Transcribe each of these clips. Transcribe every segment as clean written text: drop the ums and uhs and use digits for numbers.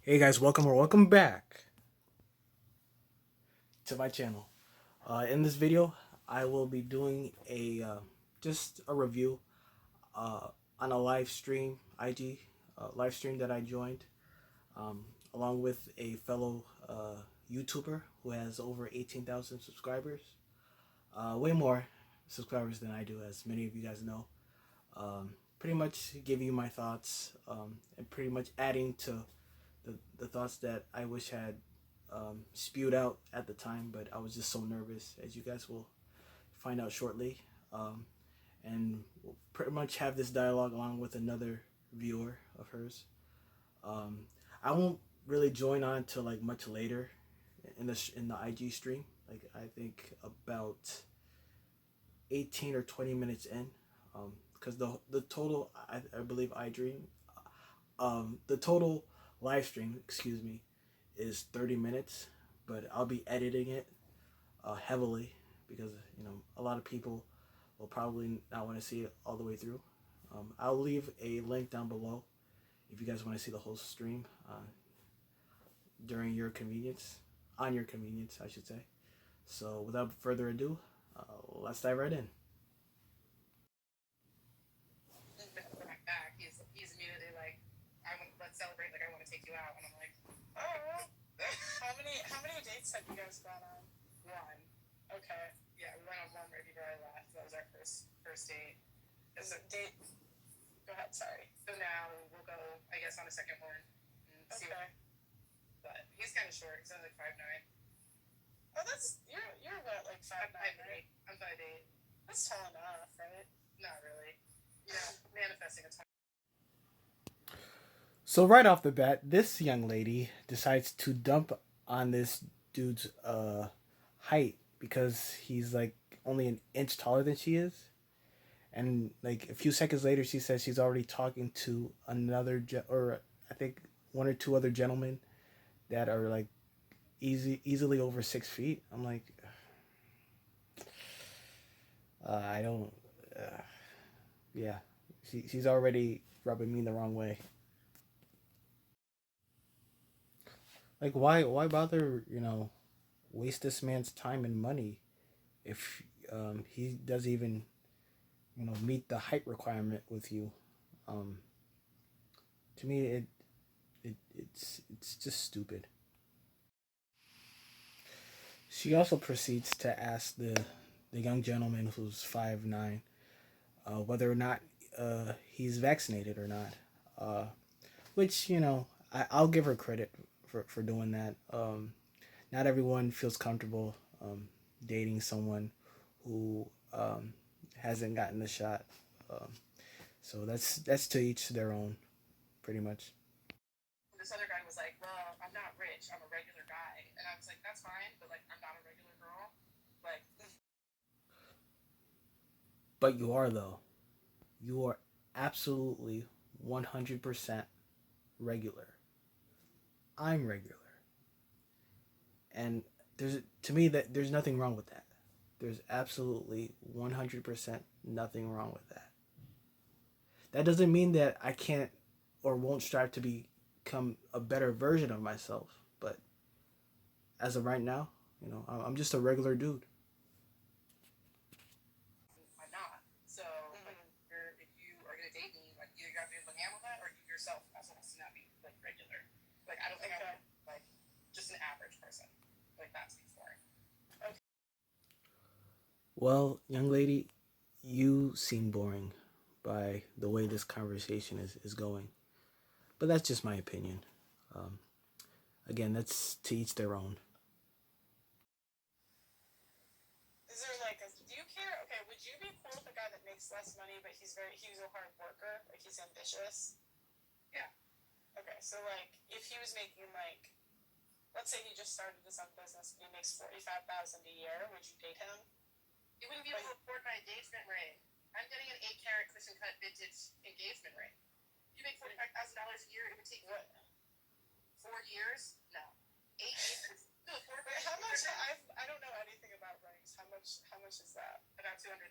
Hey guys, welcome or welcome back to my channel. In this video, I will be doing a just a review uh, on a live stream, IG live stream that I joined, um, along with a fellow YouTuber who has over 18,000 subscribers, way more subscribers than I do, as many of you guys know. Pretty much give you my thoughts and pretty much adding to the thoughts that I wish had spewed out at the time, but I was just so nervous, as you guys will find out shortly. Um, and we'll pretty much have this dialogue along with another viewer of hers. Um, I won't really join on till like much later in the IG stream. Like I think about 18 or 20 minutes in, because the total I believe I dream the total live stream, excuse me, is 30 minutes, but I'll be editing it heavily because a lot of people will probably not want to see it all the way through. I'll leave a link down below if you guys want to see the whole stream during your convenience, on your convenience, I should say. So without further ado, let's dive right in. Back. He's immediately like, let's celebrate. Like I want to take you out, and I'm like, oh. How many dates have you guys gone on? One. Okay. Yeah, we went on one right before I left. That was our first date. Is it date? Go ahead. Sorry. So now we'll go, I guess, on a second one. And see okay. But he's kind of short. He's only like 5'9". Oh, that's you're what, like 5'9", right? I'm 5'8". That's tall enough, right? Not really. Manifesting a tall. So right off the bat, this young lady decides to dump on this dude's height because he's like only an inch taller than she is. And like a few seconds later, she says she's already talking to or I think one or two other gentlemen that are like easily over 6 feet. I'm like, I don't. Yeah, she's already rubbing me the wrong way. Like, why bother? Waste this man's time and money if he doesn't even meet the height requirement with you. Um, to me, it's just stupid. She also proceeds to ask the young gentleman who's 5'9" whether or not he's vaccinated or not. Which I'll give her credit for doing that. Not everyone feels comfortable dating someone who hasn't gotten the shot. Um, so that's to each their own, pretty much. This other guy was like, well, I'm not rich. I'm a regular guy. And I was like, that's fine, but like, I'm not a regular girl. Like, But you are though. You are absolutely 100% regular. I'm regular, and there's nothing wrong with that. There's absolutely 100% nothing wrong with that. That doesn't mean that I can't or won't strive to become a better version of myself. But as of right now, I'm just a regular dude. I'm not. So, like, if you are gonna date me, like, either you have to be able to handle that, or you yourself also has to not be like regular. Like, I don't think I'm like just an average person. Like, that speaks for it. Okay. Well, young lady, you seem boring by the way this conversation is going. But that's just my opinion. Um, Again, that's to each their own. Is there like do you care? Okay, would you be cool with a guy that makes less money, but he's a hard worker, like he's ambitious? Yeah. Okay, so like if he was making like, let's say he just started his own business and he makes 45,000 a year, would you date him? You wouldn't be able to afford my engagement ring. I'm getting an 8 carat cushion cut vintage engagement ring. You make $45,000 a year. It would take what? 4 years? No. 8 years? No, how much? I don't know anything about rings. How much is that? About $200,000.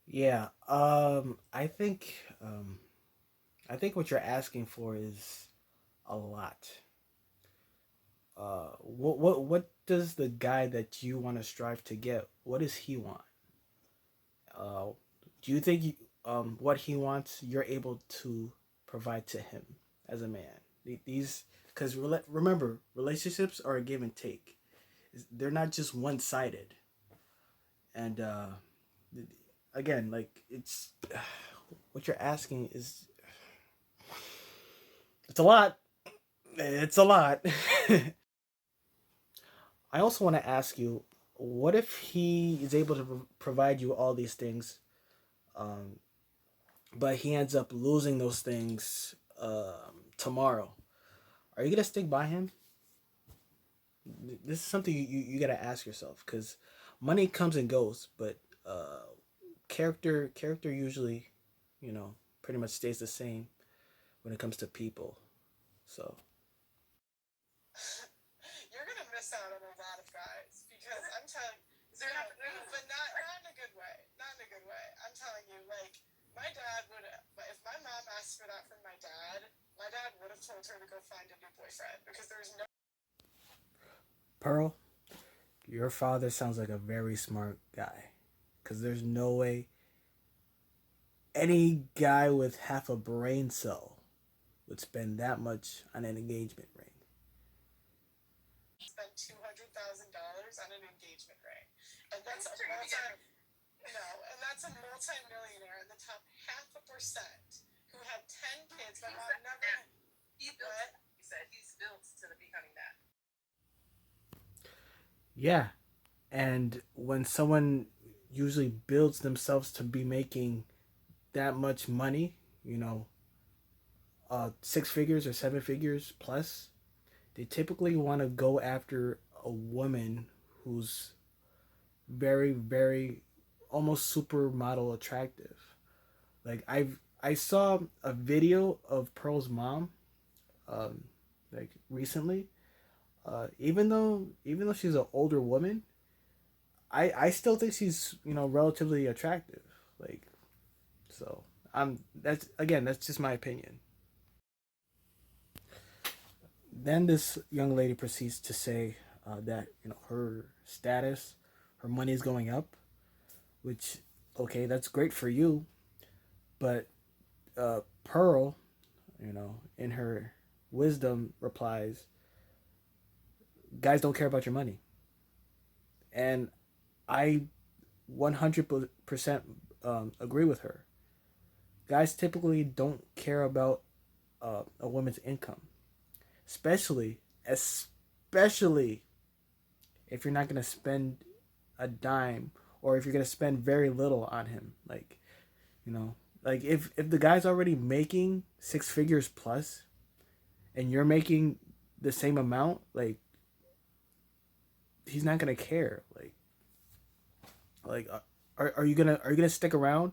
Yeah, I think I think what you're asking for is a lot. What does the guy that you want to strive to get? What does he want? Uh, do you think what he wants you're able to provide to him as a man? These because remember relationships are a give and take. They're not just one sided. And again, like it's what you're asking is it's a lot. It's a lot. I also want to ask you, what if he is able to provide you all these things, um, but he ends up losing those things tomorrow? Are you gonna stick by him? This is something you gotta ask yourself because money comes and goes, but character usually, you know, pretty much stays the same when it comes to people. So You're gonna miss out on a lot of guys because I'm telling you, but not in a good way. Not in a good way. I'm telling you, like my dad would, if my mom asked for that from my dad would have told her to go find a new boyfriend because there's no. Pearl, your father sounds like a very smart guy, because there's no way any guy with half a brain cell would spend that much on an engagement ring. Spend $200,000 on an engagement ring, and that's a multi-millionaire in the top 0.5% who had 10 kids. My mom never. He built. He said he's built to becoming that. Yeah, and when someone usually builds themselves to be making that much money, you know, 6 figures or 7 figures plus, they typically want to go after a woman who's very almost supermodel attractive. Like I saw a video of Pearl's mom, um, like recently. Even though she's an older woman, I still think she's relatively attractive. Like so, that's just my opinion. Then this young lady proceeds to say that her status, her money is going up, which okay, that's great for you, but Pearl, in her wisdom replies, guys don't care about your money, and I 100% agree with her. Guys typically don't care about a woman's income, especially if you're not gonna spend a dime, or if you're gonna spend very little on him. Like, you know, like if the guy's already making 6 figures plus, and you're making the same amount, like he's not gonna care. Are you gonna stick around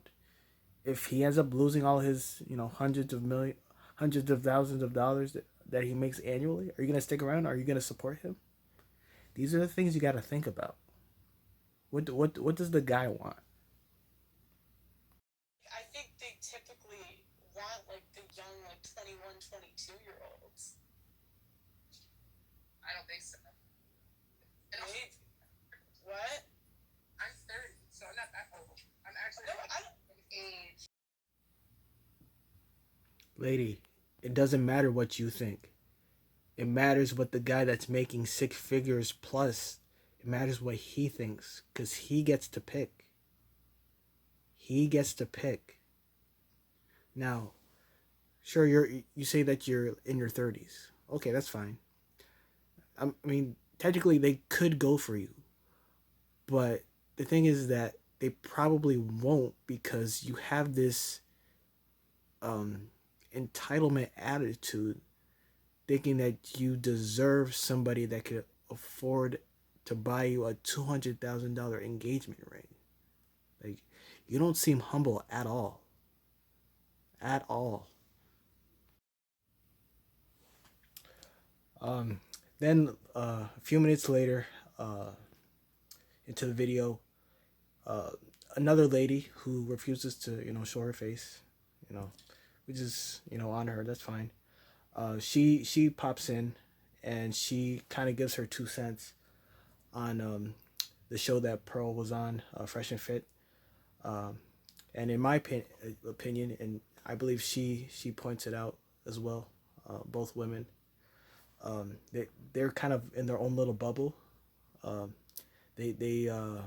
if he ends up losing all his hundreds of thousands of dollars that he makes annually? Are you gonna stick around? Are you gonna support him? These are the things you got to think about. What does the guy want? I think they typically want like the young, like 21, 22 year olds. I don't think so. Maybe. What? I'm 30, so I'm not that old. I'm actually age. Lady, it doesn't matter what you think. It matters what the guy that's making 6 figures plus, it matters what he thinks, because he gets to pick. He gets to pick. Now, sure, you say that you're in your 30s. Okay, that's fine. I mean, technically they could go for you, but the thing is that they probably won't, because you have this entitlement attitude, thinking that you deserve somebody that could afford to buy you a $200,000 engagement ring. Like, you don't seem humble at all. At all. Um, then a few minutes later, into the video, uh, another lady who refuses to show her face, you know, which is on her. That's fine. She pops in, and she kind of gives her 2 cents on the show that Pearl was on, Fresh and Fit. Um, and in my opinion, and I believe she points it out as well. Both women, they're kind of in their own little bubble. Um, they they uh,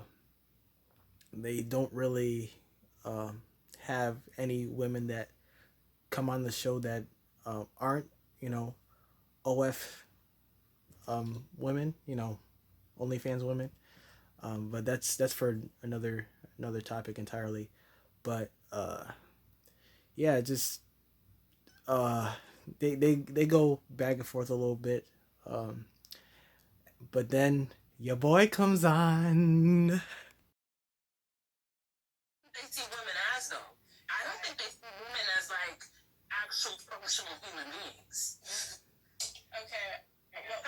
they don't really have any women that come on the show that aren't OF women, OnlyFans women. But that's for another topic entirely. But yeah, just uh, they go back and forth a little bit. Um, but then your boy comes on. They see women as though. I don't think they see women as like actual functional human beings. Okay. Well,